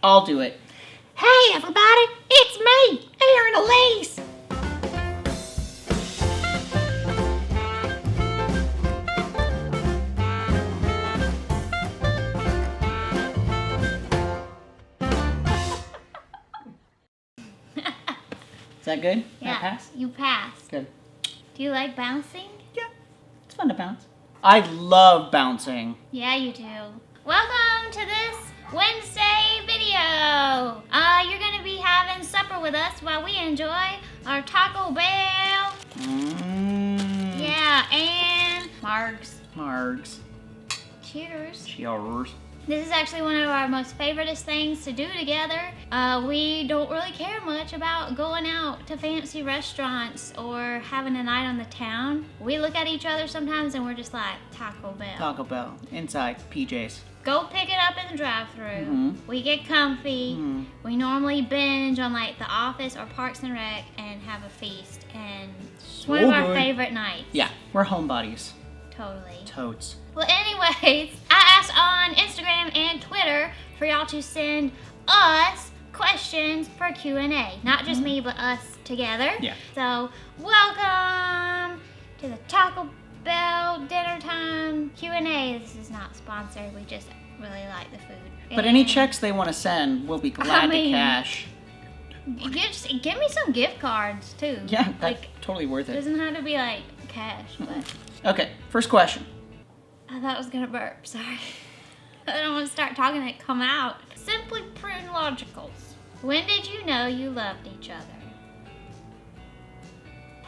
I'll do it. Hey, everybody, it's me, Erin Elyse. Is that good? Yeah, I pass? you passed. Good. Do you like bouncing? Yeah, it's fun to bounce. I love bouncing. Yeah, you do. Welcome to this Wednesday video. You're going to be having supper with us while we enjoy our Taco Bell. Yeah, and Margs. Cheers. Cheers. This is actually one of our most favoriteest things to do together. We don't really care much about going out to fancy restaurants or having a night on the town. We look at each other sometimes and we're just like, Taco Bell. Taco Bell. Inside. PJs. Go pick it up in the drive-thru. We get comfy. We normally binge on like The Office or Parks and Rec and have a feast. And it's one of our favorite nights. Yeah, we're homebodies. Totally. Totes. Well, anyways, I asked on Instagram and Twitter for y'all to send us questions for Q&A. Not just me, but us together. Yeah. So, welcome to the Taco Bell dinner time Q&A. This is not sponsored. We just really like the food. But any checks they want to send, we'll be glad to cash. Give me some gift cards, too. Yeah, that's totally worth It it. doesn't have to be like cash, but... Okay, first question. I thought I was gonna burp, sorry. I don't want to start talking and it come out. Simply prune logicals. When did you know you loved each other?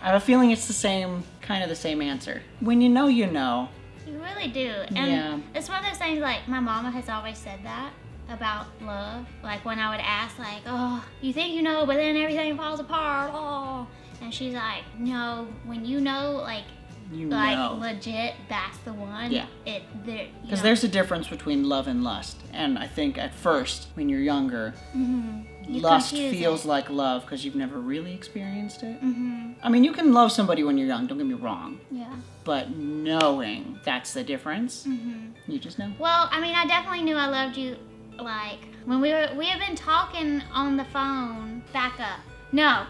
I have a feeling it's the same, kind of the same answer. When you know, you know. You really do. And Yeah. it's one of those things, like, my mama has always said that about love. Like, when I would ask, like, oh, you think you know, but then everything falls apart, oh. And she's like, no, when you know, like, You like, know. legit, that's the one. Yeah. Because There's a difference between love and lust. And I think at first, when you're younger, lust feels like love because you've never really experienced it. I mean, you can love somebody when you're young, don't get me wrong. Yeah. But knowing that's the difference, you just know. Well, I mean, I definitely knew I loved you, like, when we had been talking on the phone, back up. No,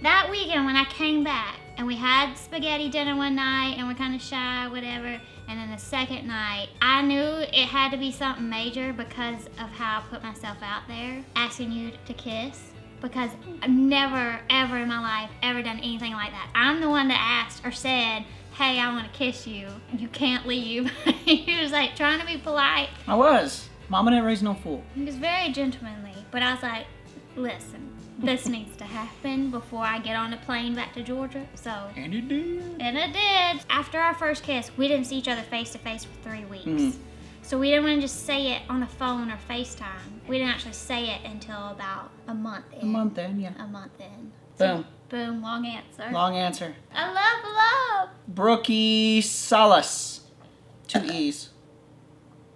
that weekend when I came back, and we had spaghetti dinner one night, and we're kind of shy, whatever. And then the second night, I knew it had to be something major because of how I put myself out there, asking you to kiss. Because I've never, ever in my life, ever done anything like that. I'm the one that asked or said, hey, I want to kiss you. You can't leave. He was like trying to be polite. I was. Mama didn't raise no fool. He was very gentlemanly. But I was like, listen. This needs to happen before I get on a plane back to Georgia. So. And it did. And it did. After our first kiss, we didn't see each other face to face for 3 weeks. So we didn't want to just say it on the phone or FaceTime. We didn't actually say it until about a month in. A month in, yeah. A month in. Boom. Boom, long answer. Long answer. I love. Brookie Salas. 2 E's.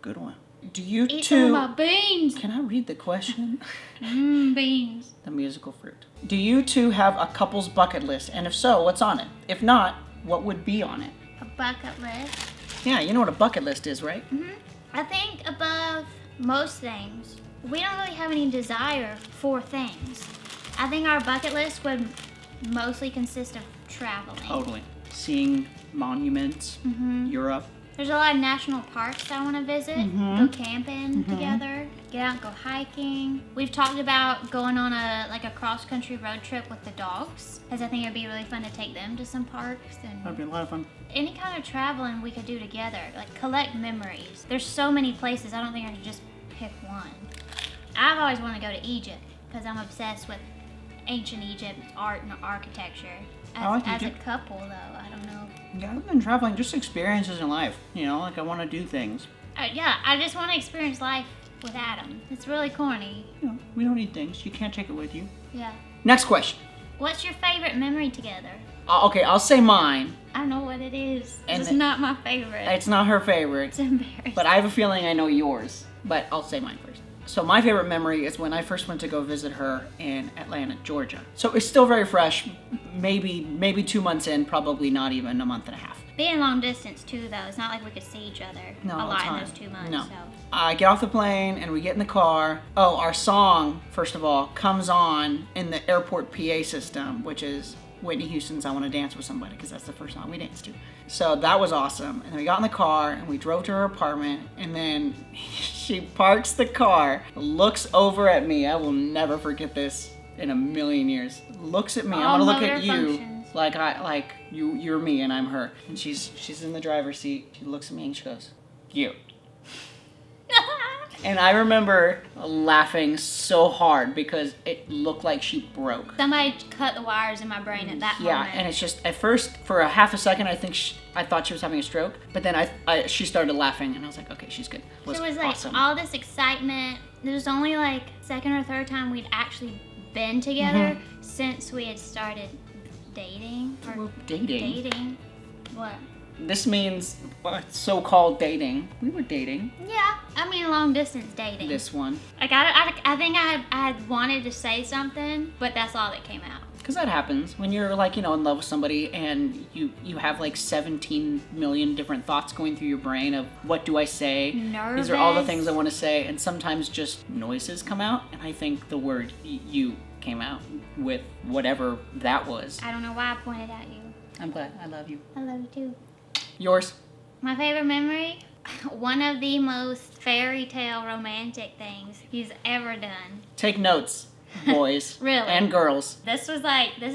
Good one. Do you Eat two... some of my beans. Can I read the question? Beans. The musical fruit. Do you two have a couple's bucket list? And if so, what's on it? If not, what would be on it? A bucket list. Yeah, you know what a bucket list is, right? I think above most things, we don't really have any desire for things. I think our bucket list would mostly consist of traveling. Totally. Seeing monuments, Europe. There's a lot of national parks that I want to visit, go camping together, get out and go hiking. We've talked about going on a cross-country road trip with the dogs, because I think it'd be really fun to take them to some parks. And That'd be a lot of fun. any kind of traveling we could do together, like collect memories. There's so many places, I don't think I could just pick one. I've always wanted to go to Egypt, because I'm obsessed with ancient Egypt art and architecture. As a couple, though, I don't know. Yeah, I've been traveling, just experiences in life. You know, like I want to do things. Yeah, I just want to experience life with Adam. It's really corny. You know, we don't need things. You can't take it with you. Yeah. Next question. What's your favorite memory together? Okay, I'll say mine. I know what it is. And It's not my favorite. It's not her favorite. It's embarrassing. But I have a feeling I know yours. But I'll say mine first. So my favorite memory is when I first went to go visit her in Atlanta, Georgia. So it's still very fresh, maybe 2 months in, probably not even a month and a half. Being long distance too, though, it's not like we could see each other a lot in those 2 months. No. So. I get off the plane and we get in the car. Oh, our song, first of all, comes on in the airport PA system, which is Whitney Houston's I Want to Dance with Somebody, because that's the first song we danced to. So that was awesome. And then we got in the car and we drove to her apartment, and then she parks the car, looks over at me. I will never forget this in a million years. Looks at me. I'm gonna look at you like you're me and I'm her. And she's in the driver's seat. She looks at me and she goes, "You." And I remember laughing so hard because it looked like she broke. Somebody cut the wires in my brain at that moment. Yeah, and it's just, at first, for a half a second, I thought she was having a stroke. But then she started laughing, and I was like, okay, she's good. So it was like awesome. all this excitement. It was only like second or third time we'd actually been together since we had started dating. Dating. What? This means so-called dating. We were dating. Yeah, I mean long distance dating. This one. Like I think I had wanted to say something, but that's all that came out. Because that happens when you're like, in love with somebody and you have like 17 million different thoughts going through your brain of what do I say? Nervous. These are all the things I want to say, and sometimes just noises come out, and I think the word you came out with whatever that was. I don't know why I pointed at you. I'm glad. I love you. I love you too. Yours? My favorite memory? One of the most fairy tale romantic things he's ever done. Take notes, boys. Really? And girls. This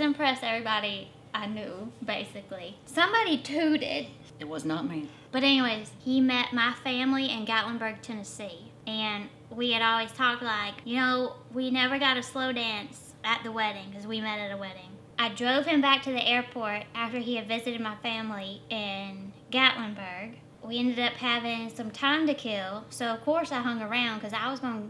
impressed everybody I knew, basically. Somebody tooted. It was not me. But anyways, he met my family in Gatlinburg, Tennessee. And we had always talked like, we never got a slow dance at the wedding because we met at a wedding. I drove him back to the airport after he had visited my family in Gatlinburg. We ended up having some time to kill, so of course I hung around because I was going to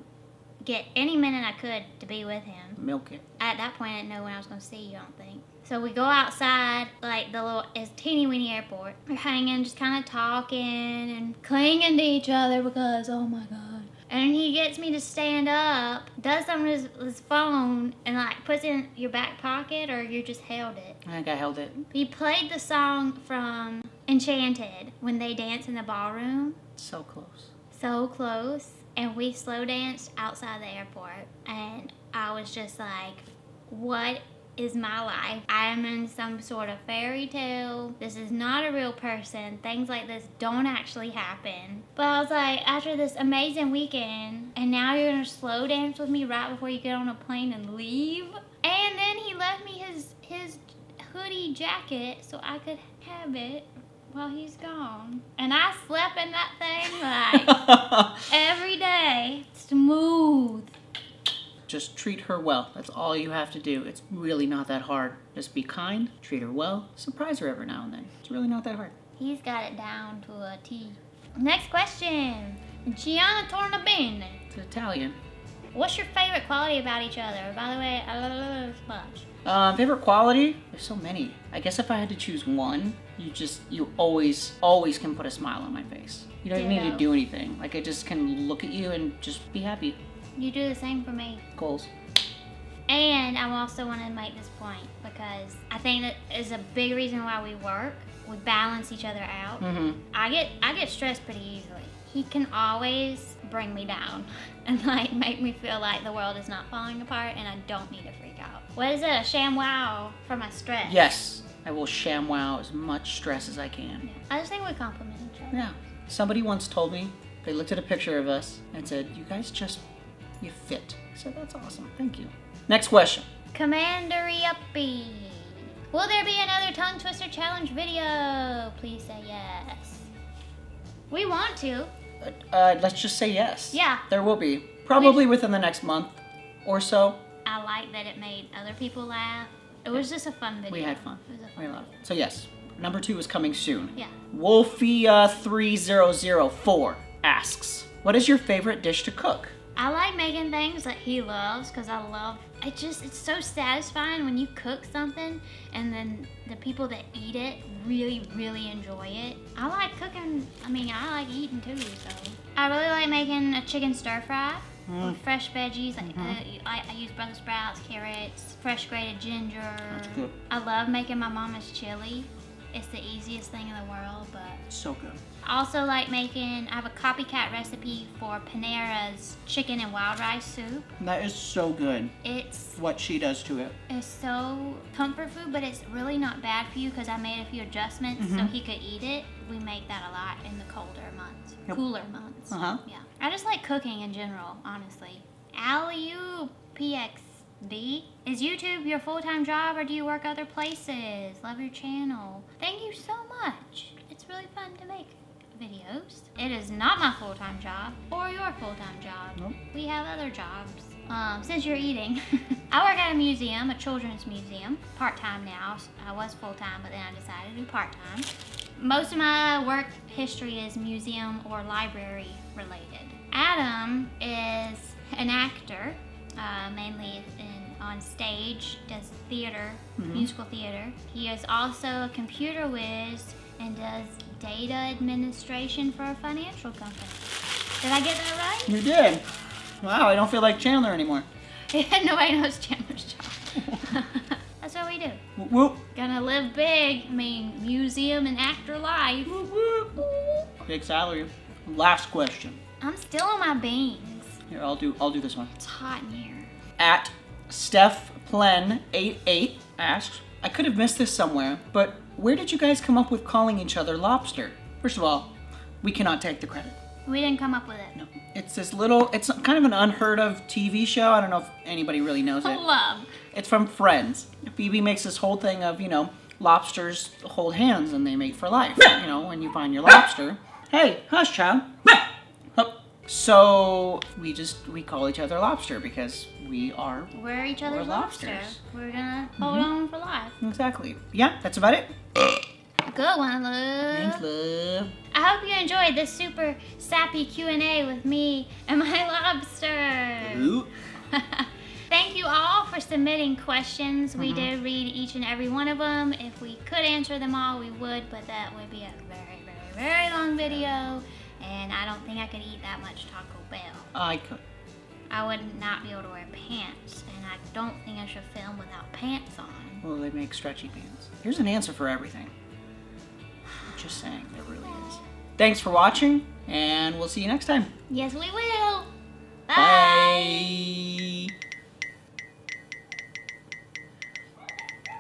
get any minute I could to be with him. Milk it. At that point, I didn't know when I was going to see you, I don't think. So we go outside, like it's teeny weeny airport. We're hanging, just kind of talking and clinging to each other because, oh my God. And he gets me to stand up, does something with his phone, and like puts it in your back pocket, or you just held it. I think I held it. He played the song from Enchanted when they dance in the ballroom. So close. So close. And we slow danced outside the airport. And I was just like, what is my life? I am in some sort of fairy tale. This is not a real person. Things like this don't actually happen. But I was like, after this amazing weekend, and now you're gonna slow dance with me right before you get on a plane and leave? And then he left me his hoodie jacket so I could have it while he's gone. And I slept in that thing like every day. Smooth. Just treat her well. That's all you have to do. It's really not that hard. Just be kind, treat her well, surprise her every now and then. It's really not that hard. He's got it down to a T. Next question. Gianna Tornabene. It's Italian. What's your favorite quality about each other? By the way, I love this much. Favorite quality? There's so many. I guess if I had to choose one, you always can put a smile on my face. You don't even need to do anything. Like I just can look at you and just be happy. You do the same for me. Goals. And I also want to make this point because I think that is a big reason why we work. We balance each other out. Mm-hmm. I get stressed pretty easily. He can always bring me down and like make me feel like the world is not falling apart and I don't need to freak out. What is it? A ShamWow for my stress? Yes, I will ShamWow as much stress as I can. Yeah. I just think we complement each other. Yeah. Somebody once told me, they looked at a picture of us and said, you guys you fit. I said, that's awesome. Thank you. Next question. Commandery Uppy. Will there be another tongue twister challenge video? Please say yes. We want to. Let's just say yes. Yeah. There will be. Probably within the next month or so. I like that it made other people laugh. It was just a fun video. We had fun. It was a We fun had a lot of fun. So yes, number 2 is coming soon. Yeah. Wolfia3004 asks, what is your favorite dish to cook? I like making things that he loves because it's so satisfying when you cook something and then the people that eat it really, really enjoy it. I like cooking, I like eating too, so. I really like making a chicken stir fry with fresh veggies. I use Brussels sprouts, carrots, fresh grated ginger. That's good. I love making my mama's chili. it's the easiest thing in the world, but So good. I also like making, I have a copycat recipe for Panera's chicken and wild rice soup. That is so good. It's What she does to it. so comfort food, but it's really not bad for you because I made a few adjustments so he could eat it. We make that a lot in the colder months, cooler months. Yeah. I just like cooking in general, honestly. Alley-oop, PXD. Is YouTube your full-time job or do you work other places? Love your channel. Thank you so much. It's really fun to make videos. It is not my full-time job or your full-time job. Nope. We have other jobs. Since you're eating, I work at a museum, a children's museum, part-time now. I was full-time, but then I decided to do part-time. Most of my work history is museum or library related. Adam is an actor, mainly on stage, does theater, musical theater. He is also a computer whiz and does data administration for a financial company. Did I get that right? You did. Wow, I don't feel like Chandler anymore. Nobody knows Chandler's job. That's what we do. Whoop, whoop. Gonna live big. I mean, museum and actor life. Whoop, whoop. Big salary. Last question. I'm still on my beans. Here, I'll do this one. It's hot in here. At StephPlen88 asks, I could have missed this somewhere, but where did you guys come up with calling each other Lobster? First of all, we cannot take the credit. We didn't come up with it. No. It's it's kind of an unheard of TV show. I don't know if anybody really knows it. Love. It's from Friends. Phoebe makes this whole thing of, lobsters hold hands and they mate for life. When you find your lobster. Hey, hush, child. So we call each other Lobster because we're each other's lobster. lobsters. We're gonna hold on for life. Exactly. Yeah, that's about it. Good one, love. Thanks, love. I hope you enjoyed this super sappy Q&A with me and my lobster. Ooh. Thank you all for submitting questions. We did read each and every one of them. If we could answer them all, we would, but that would be a very, very, very long video, and I don't think I could eat that much Taco Bell. I could. I would not be able to wear pants, and I don't think I should film without pants on. Well, they make stretchy pants. Here's an answer for everything. Just saying, there really is. Thanks for watching, and we'll see you next time. Yes, we will. Bye.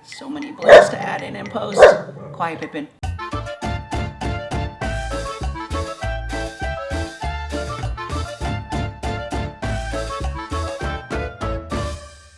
So many blinks to add in and post. Quiet, Pippin.